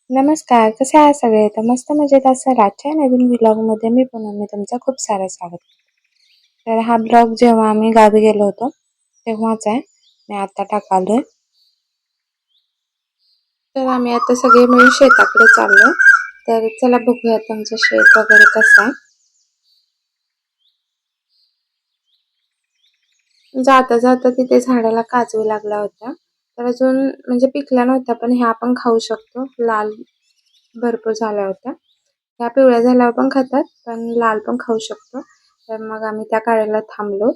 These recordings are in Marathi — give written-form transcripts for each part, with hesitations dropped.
नमस्कार, कसे आहात सगळे? तर मस्त मजेत असाल. आजच्या नवीन व्लॉगमध्ये मी पुन्हा तुमचं खूप सारं स्वागत करते. तर हा ब्लॉग जेव्हा आम्ही गावी गेलो होतो, तेव्हाच आहे. मी आता टाकालोय. तर आम्ही आता सगळे मिळून शेताकडे चाललोय. तर चला बघूया तुमचं शेत वगैरे कसं आहे. जाता जाता तिथे झाडाला काजू लागला होता. तर अजून म्हणजे पिकल्या नव्हत्या, पण ह्या आपण खाऊ शकतो. लाल भरपूर झाल्या होत्या. ह्या पिवळ्या झाल्यावर पण खातात, पण लाल पण खाऊ शकतो. तर मग आम्ही त्या काढायला थांबलो.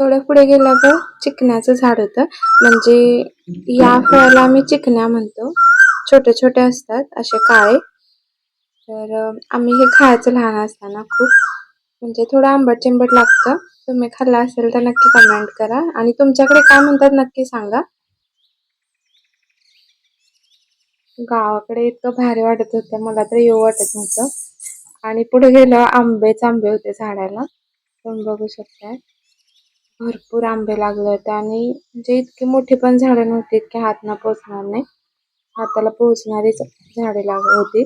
थोडं पुढे गेल्यावर चिकण्याचं झाड होतं. म्हणजे या फळाला आम्ही चिकण्या म्हणतो. छोटे छोटे असतात असे काळे. तर आम्ही हे खायचं लहान असताना खूप. म्हणजे थोडं आंबट चिंबट लागतं. तुम्ही खाल्ला असेल तर नक्की कमेंट करा आणि तुमच्याकडे काय म्हणतात नक्की सांगा. गावाकडे इतकं भारी वाटत होतं, मला तर येऊ वाटत नव्हतं. आणि पुढे गेलं आंबेच आंबे होते झाडाला. तुम्ही बघू शकताय. भरपूर आंबे लागले होते आणि म्हणजे इतकी मोठी पण झाडं नव्हती, इतके हाताला पोचणार नाही. हाताला पोहोचणारीच झाडे लागत होती.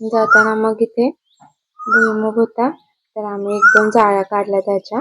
जाताना मग इथे भुईमूग होता, तर आम्ही 1-2 जाळ्या काढल्या त्याच्या.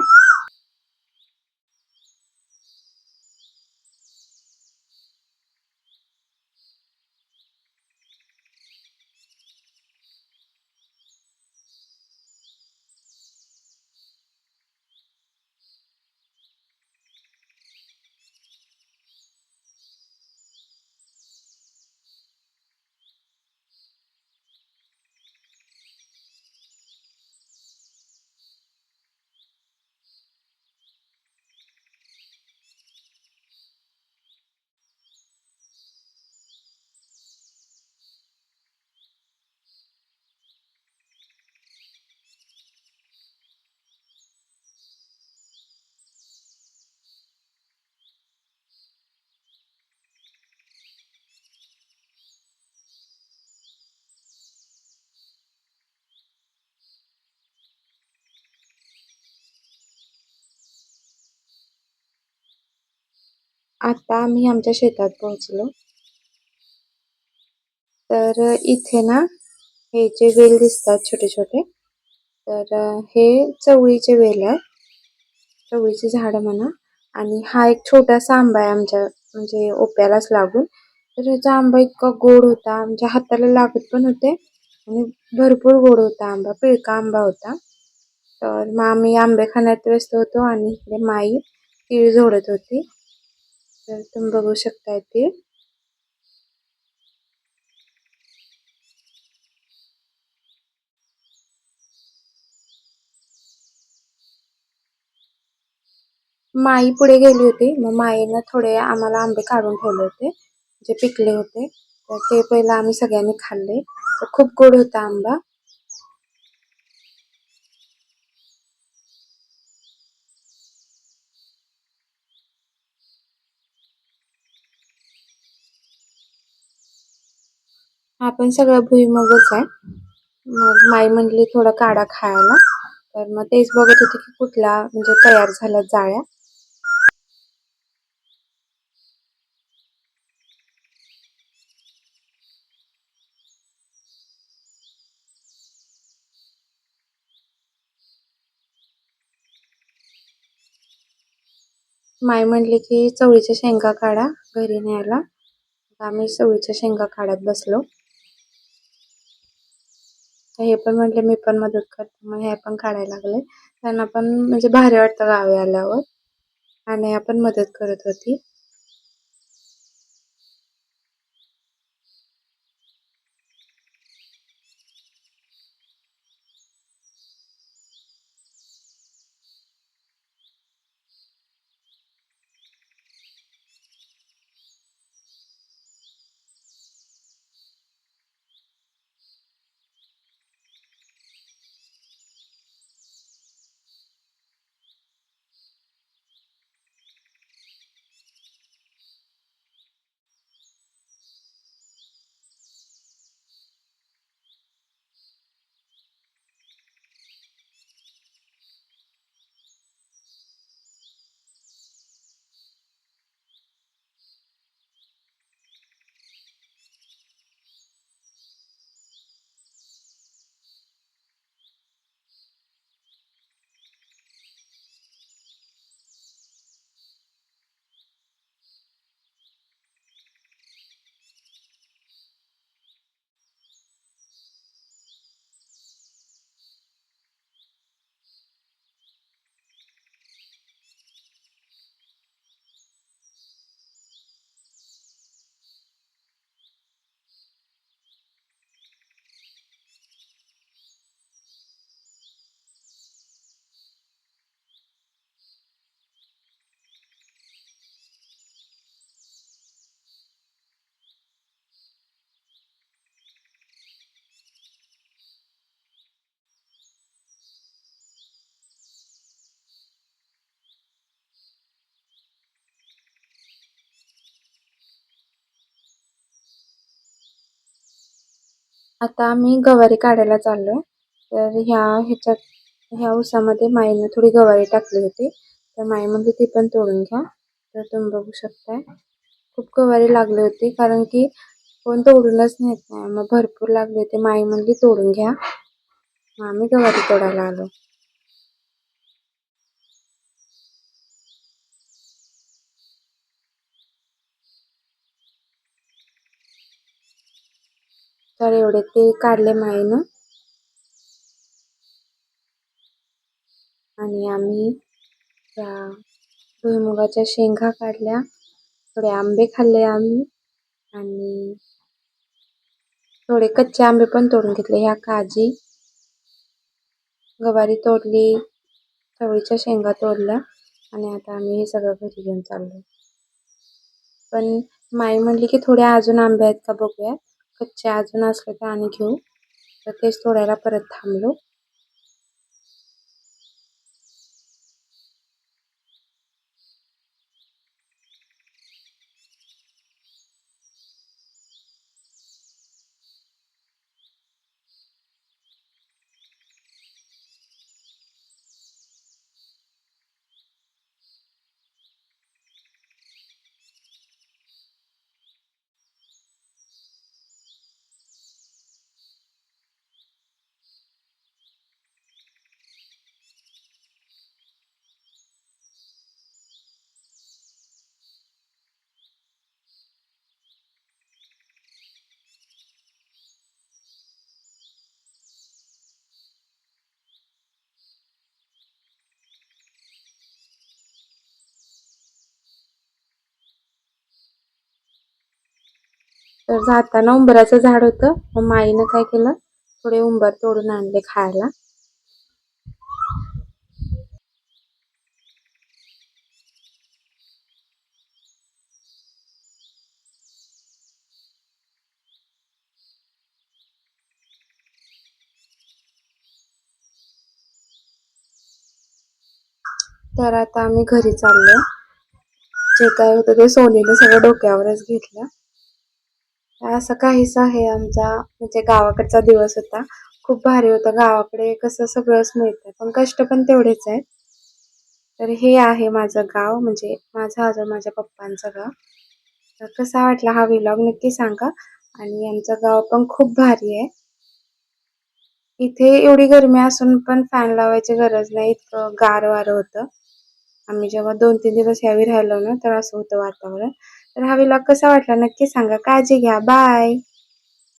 आता आम्ही आमच्या शेतात पोहोचलो. तर इथे ना हे जे वेल दिसतात छोटे छोटे, तर हे चवळीचे वेल आहे, चवळीची झाडं म्हणा. आणि हा एक छोटासा आंबा आहे आमच्या म्हणजे ओप्यालाच लागून. तर ह्याचा आंबा इतका गोड होता, म्हणजे हाताला लागत पण होते आणि भरपूर गोड होता आंबा, पिळका आंबा होता. तर मग आम्ही आंबे खाण्यात व्यस्त होतो आणि इकडे माई तीळ झोडत होती. तर तुम्ही बघू शकताय तीळ. माई पुढे गेली होती, मग माईनं थोडे आम्हाला आंबे काढून ठेवले होते जे पिकले होते. तर ते पहिलं आम्ही सगळ्यांनी खाल्ले. तर खूप गोड होता आंबा. हा पण सगळा भुईमुगच आहे. मग माई म्हणली थोडा काढा खायला. तर मग तेच बघत होते की कुठला म्हणजे तयार झाल्या जाळ्या. माई म्हणली की चवळीच्या शेंगा काढा घरी न्यायला. आम्ही चवळीच्या शेंगा काढत बसलो. तर हे पण म्हटले मी पण मदत करतो, मग हे पण काढायला लागले. त्यांना पण म्हणजे भारी वाटतं गावी आल्यावर, आणि आपण मदत करत होती. आता आम्ही गवारी काढायला चाललोय. तर ह्या ऊसामध्ये माईने थोडी गवारी टाकली होती. तर माई म्हणली ती पण तोडून घ्या. तर तुम्ही बघू शकताय खूप गवारी लागली होती, कारण की कोण तोडूनच नेत नाही. मग भरपूर लागले होते. माई म्हणली तोडून घ्या. मग आम्ही गवारी तोडायला आलो. तर एवढे ते काढले माईनं. आणि आम्ही त्या भुईमुगाच्या शेंगा काढल्या, थोडे आंबे खाल्ले आम्ही, आणि थोडे कच्चे आंबे पण तोडून घेतले. ह्या काजी, गवारी तोडली, चवळीच्या शेंगा तोडल्या, आणि आता आम्ही हे सगळं घरी घेऊन चाललो. पण माई म्हणली की थोडे अजून आंबे आहेत का बघूया, कच्चे अजून असले तर आणि घेऊ. तर तेच तोडायला परत थांबलो. तर जाताना उंबराचं झाड होतं, मग माईनं काय केलं, थोडे उंबर तोडून आणले खायला. तर आता आम्ही घरी चाललो. जे काय होतं ते सोनीनं सगळं डोक्यावरच घेतलं. असं काहीच आहे आमचा म्हणजे गावाकडचा दिवस होता. खूप भारी होता. गावाकडे कसं सगळंच मिळतं, पण कष्ट पण तेवढेच आहेत. तर हे आहे माझं गाव, म्हणजे माझं अजून माझ्या पप्पांचं गाव. तर कसा वाटला हा व्लॉग नक्की सांगा. आणि आमचं गाव पण खूप भारी आहे. इथे एवढी गरमी असून पण फॅन लावायची गरज नाही, इतकं गार वारं होतं. आम्ही जेव्हा 2-3 दिवस यावी राहिलो ना, तर असं होतं वातावरण. तर हा व्लॉग कसा वाटला नक्की सांगा. काळजी घ्या. बाय.